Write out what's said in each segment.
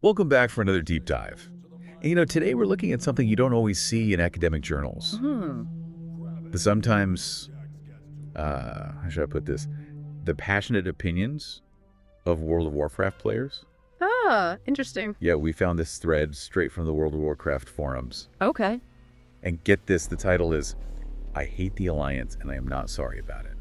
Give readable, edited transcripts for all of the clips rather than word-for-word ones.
Welcome back for another deep dive. And, today we're looking at something you don't always see in academic journals. The sometimes, how should I put this? The passionate opinions of World of Warcraft players. Ah, interesting. Yeah, we found this thread straight from the World of Warcraft forums. Okay. And get this, the title is, I hate the Alliance and I am not sorry about it.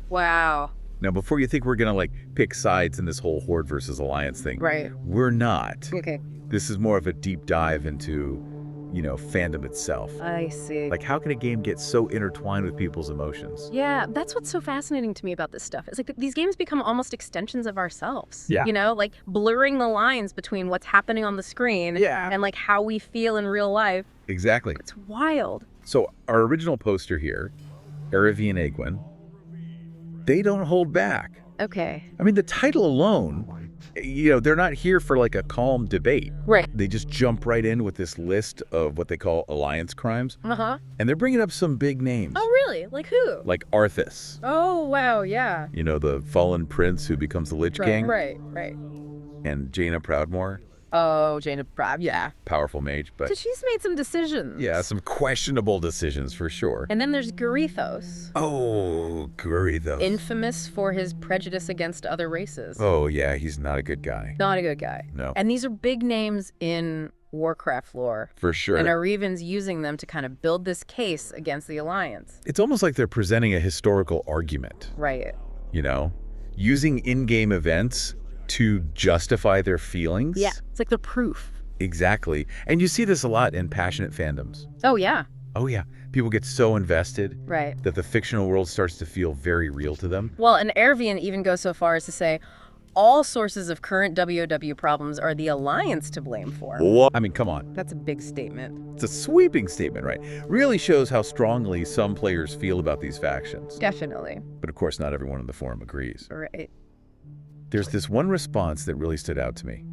Wow. Now, before you think we're going to, pick sides in this whole Horde versus Alliance thing, Right. we're not. Okay. This is more of a deep dive into, fandom itself. I see. How can a game get so intertwined with people's emotions? Yeah, that's what's so fascinating to me about this stuff. It's like these games become almost extensions of ourselves. Yeah. Blurring the lines between what's happening on the screen and how we feel in real life. Exactly. It's wild. So our original poster here, Ravine and Egwin, they don't hold back. Okay. I mean, the title alone, they're not here for a calm debate. Right. They just jump right in with this list of what they call alliance crimes. Uh-huh. And they're bringing up some big names. Oh, really? Like who? Like Arthas. Oh, wow, yeah. The fallen prince who becomes the Lich King. Right. And Jaina Proudmoore. Oh, Jaina Proud, yeah. Powerful mage, but... So she's made some decisions. Yeah, some questionable decisions for sure. And then there's Garithos. Oh, Garithos. Infamous for his prejudice against other races. Oh, yeah, he's not a good guy. Not a good guy. No. And these are big names in Warcraft lore. For sure. And Raven's using them to kind of build this case against the Alliance. It's almost like they're presenting a historical argument. Right. Using in-game events to justify their feelings. Yeah, it's like the proof. Exactly. And you see this a lot in passionate fandoms. Oh, yeah. Oh, yeah. People get so invested that the fictional world starts to feel very real to them. Well, and Ravine even goes so far as to say, all sources of current WoW problems are the Alliance to blame for. What? I mean, come on. That's a big statement. It's a sweeping statement, right? Really shows how strongly some players feel about these factions. Definitely. But of course, not everyone in the forum agrees. Right. There's this one response that really stood out to me.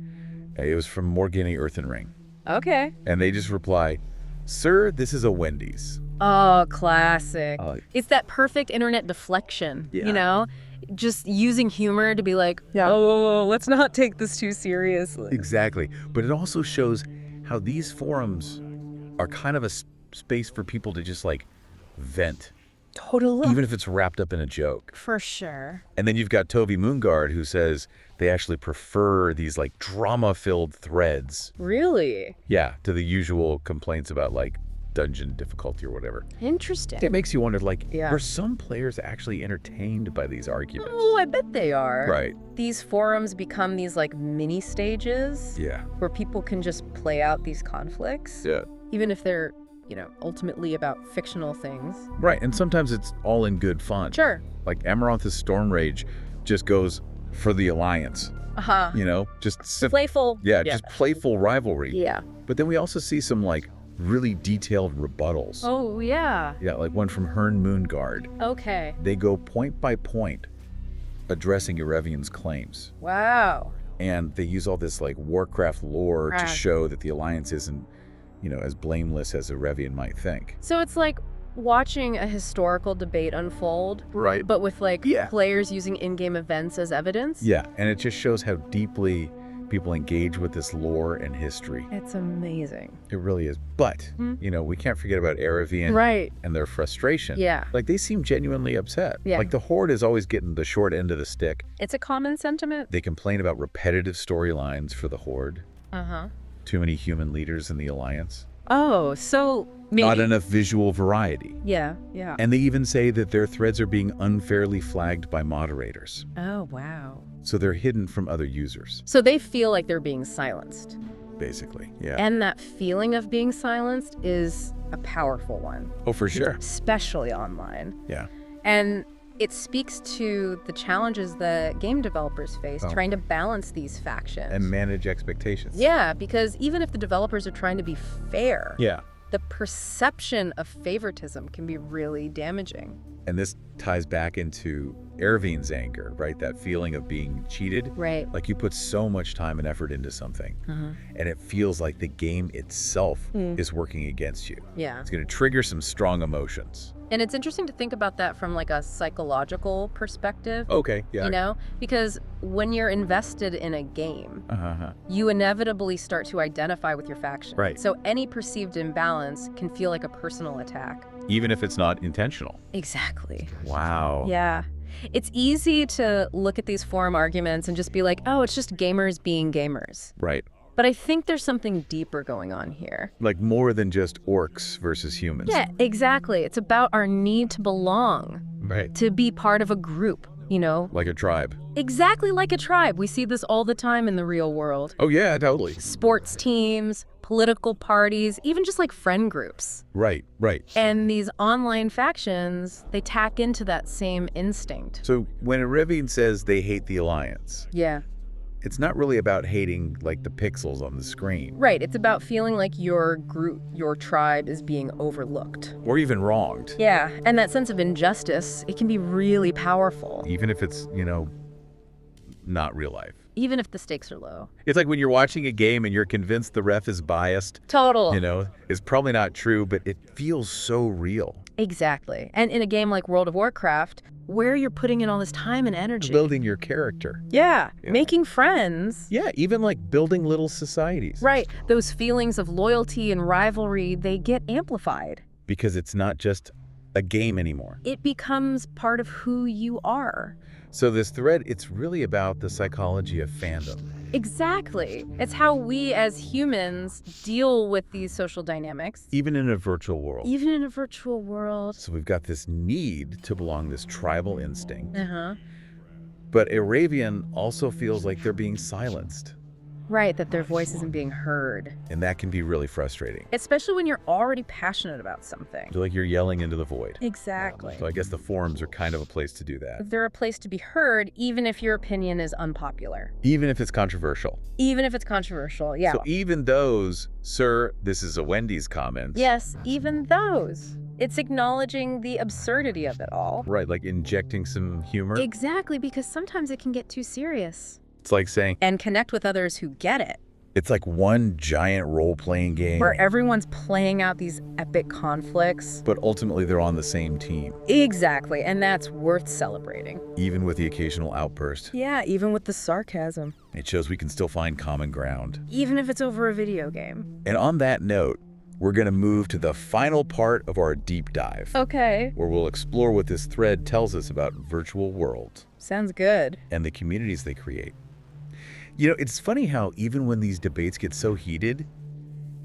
It was from Morgana Earthen Ring. Okay. And they just reply, "Sir, this is a Wendy's." Oh, classic. It's that perfect internet deflection, Just using humor to be like, oh, let's not take this too seriously. Exactly. But it also shows how these forums are kind of a space for people to just vent. Totally. Even if it's wrapped up in a joke. For sure. And then you've got Toby Moonguard who says they actually prefer these drama-filled threads. Really? Yeah, to the usual complaints about dungeon difficulty or whatever. Interesting. It makes you wonder, are some players actually entertained by these arguments? Oh, I bet they are. Right. These forums become these mini stages. Yeah. Where people can just play out these conflicts. Yeah. Even if they're, ultimately about fictional things. Right, and sometimes it's all in good fun. Sure. Amaranth's Storm Rage just goes for the Alliance. Uh-huh. Just playful. Yeah, just playful rivalry. Yeah. But then we also see some really detailed rebuttals. Oh, yeah. Yeah, one from Herne Moonguard. Okay. They go point by point addressing Iravian's claims. Wow. And they use all this Warcraft lore to show that the Alliance isn't, as blameless as Iravian might think. So it's like watching a historical debate unfold. Right. But with players using in-game events as evidence. Yeah, and it just shows how deeply people engage with this lore and history. It's amazing. It really is. But, we can't forget about Ravine and their frustration. Yeah. They seem genuinely upset. Yeah. The Horde is always getting the short end of the stick. It's a common sentiment. They complain about repetitive storylines for the Horde. Uh-huh. Too many human leaders in the Alliance. Oh, so not enough visual variety. Yeah. And they even say that their threads are being unfairly flagged by moderators. Oh, wow. So they're hidden from other users. So they feel like they're being silenced. Basically, yeah. And that feeling of being silenced is a powerful one. Oh, for sure. Especially online. Yeah. And it speaks to the challenges that game developers face trying to balance these factions. And manage expectations. Yeah, because even if the developers are trying to be fair, the perception of favoritism can be really damaging. And this ties back into Ravine's anger, right? That feeling of being cheated. Right. You put so much time and effort into something, and it feels like the game itself is working against you. Yeah. It's going to trigger some strong emotions. And it's interesting to think about that from like a psychological perspective. Okay, yeah. You know, because when you're invested in a game, you inevitably start to identify with your faction. Right. So any perceived imbalance can feel like a personal attack. Even if it's not intentional. Exactly. Wow. Yeah. It's easy to look at these forum arguments and just be like, oh, it's just gamers being gamers. Right. But I think there's something deeper going on here. Like more than just orcs versus humans. Yeah, exactly. It's about our need to belong. Right. To be part of a group, you know? Like a tribe. Exactly like a tribe. We see this all the time in the real world. Oh, yeah, totally. Sports teams, political parties, even just like friend groups. Right, right. And these online factions, they tap into that same instinct. So when Ravine says they hate the Alliance, Yeah. it's not really about hating like the pixels on the screen. Right. It's about feeling like your group, your tribe is being overlooked. Or even wronged. Yeah. And that sense of injustice, it can be really powerful. Even if it's, not real life. Even if the stakes are low. It's like when you're watching a game and you're convinced the ref is biased. Total. It's probably not true, but it feels so real. Exactly. And in a game like World of Warcraft, where you're putting in all this time and energy. Building your character. Yeah. Making friends. Yeah, even like building little societies. Right. Those feelings of loyalty and rivalry, they get amplified. Because it's not just a game anymore. It becomes part of who you are. So this thread, it's really about the psychology of fandom. Exactly. It's how we as humans deal with these social dynamics. Even in a virtual world. Even in a virtual world. So we've got this need to belong, this tribal instinct. Uh-huh. But Ravine also feels like they're being silenced. Right, that their voice isn't being heard. And that can be really frustrating. Especially when you're already passionate about something. Like you're yelling into the void. Exactly. So I guess the forums are kind of a place to do that. They're a place to be heard, even if your opinion is unpopular. Even if it's controversial. Even if it's controversial, yeah. So even those, sir, this is a Wendy's comments. Yes, even those. It's acknowledging the absurdity of it all. Right, like injecting some humor. Exactly, because sometimes it can get too serious. It's like saying... And connect with others who get it. It's like one giant role-playing game. Where everyone's playing out these epic conflicts. But ultimately they're on the same team. Exactly, and that's worth celebrating. Even with the occasional outburst. Yeah, even with the sarcasm. It shows we can still find common ground. Even if it's over a video game. And on that note, we're going to move to the final part of our deep dive. Okay. Where we'll explore what this thread tells us about virtual worlds. Sounds good. And the communities they create. It's funny how even when these debates get so heated,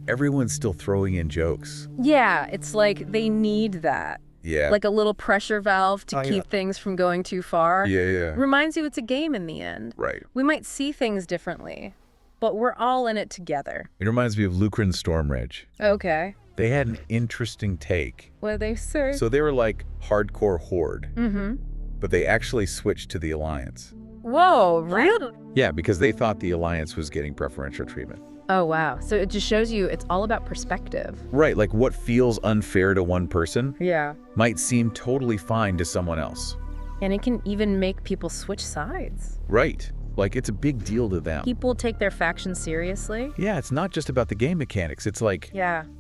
everyone's still throwing in jokes. Yeah, it's like they need that. Yeah. Like a little pressure valve to keep things from going too far. Yeah. Reminds you it's a game in the end. Right. We might see things differently, but we're all in it together. It reminds me of Lucrin Stormridge. Okay. They had an interesting take. What did they say? So they were like hardcore Horde. Mm-hmm. But they actually switched to the Alliance. Whoa, really? Yeah, because they thought the Alliance was getting preferential treatment. Oh, wow. So it just shows you it's all about perspective. Right, like what feels unfair to one person might seem totally fine to someone else. And it can even make people switch sides. Right. Like it's a big deal to them. People take their faction seriously. Yeah, it's not just about the game mechanics. It's like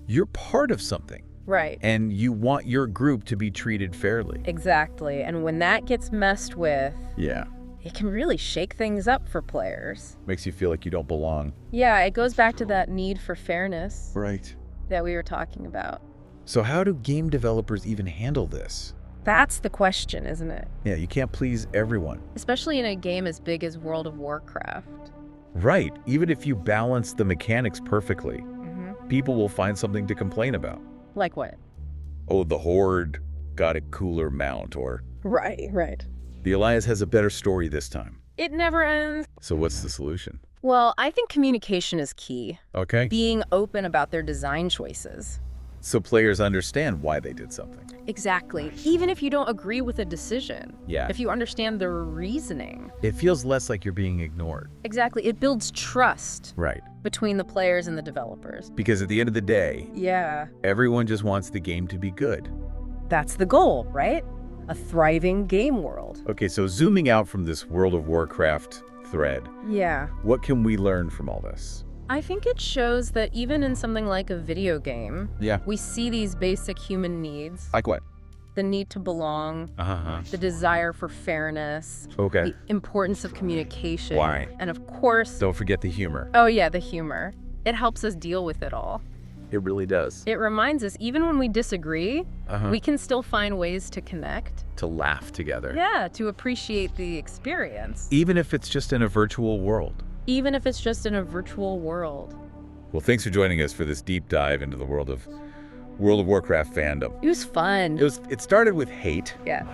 you're part of something. Right. And you want your group to be treated fairly. Exactly. And when that gets messed with, it can really shake things up for players. Makes you feel like you don't belong. Yeah, it goes back to that need for fairness. Right. That we were talking about. So how do game developers even handle this? That's the question, isn't it? Yeah, you can't please everyone. Especially in a game as big as World of Warcraft. Right. Even if you balance the mechanics perfectly, people will find something to complain about. Like what? Oh, the Horde got a cooler mount, or... Right. The Alliance has a better story this time. It never ends. So what's the solution? Well, I think communication is key. Okay. Being open about their design choices. So players understand why they did something. Exactly. Even if you don't agree with a decision. Yeah. If you understand their reasoning. It feels less like you're being ignored. Exactly. It builds trust. Right. Between the players and the developers. Because at the end of the day, everyone just wants the game to be good. That's the goal, right? A thriving game world. Okay, so zooming out from this World of Warcraft thread. Yeah. What can we learn from all this? I think it shows that even in something like a video game, we see these basic human needs. Like what? The need to belong, the desire for fairness, the importance of communication. Why? And of course... Don't forget the humor. Oh yeah, the humor. It helps us deal with it all. It really does. It reminds us, even when we disagree, we can still find ways to connect. To laugh together. Yeah, to appreciate the experience. Even if it's just in a virtual world. Even if it's just in a virtual world. Well, thanks for joining us for this deep dive into the world of Warcraft fandom. It was fun. It started with hate. Yeah.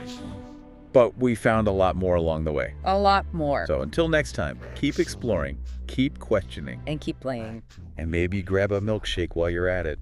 But we found a lot more along the way. A lot more. So until next time, keep exploring, keep questioning. And keep playing. And maybe grab a milkshake while you're at it.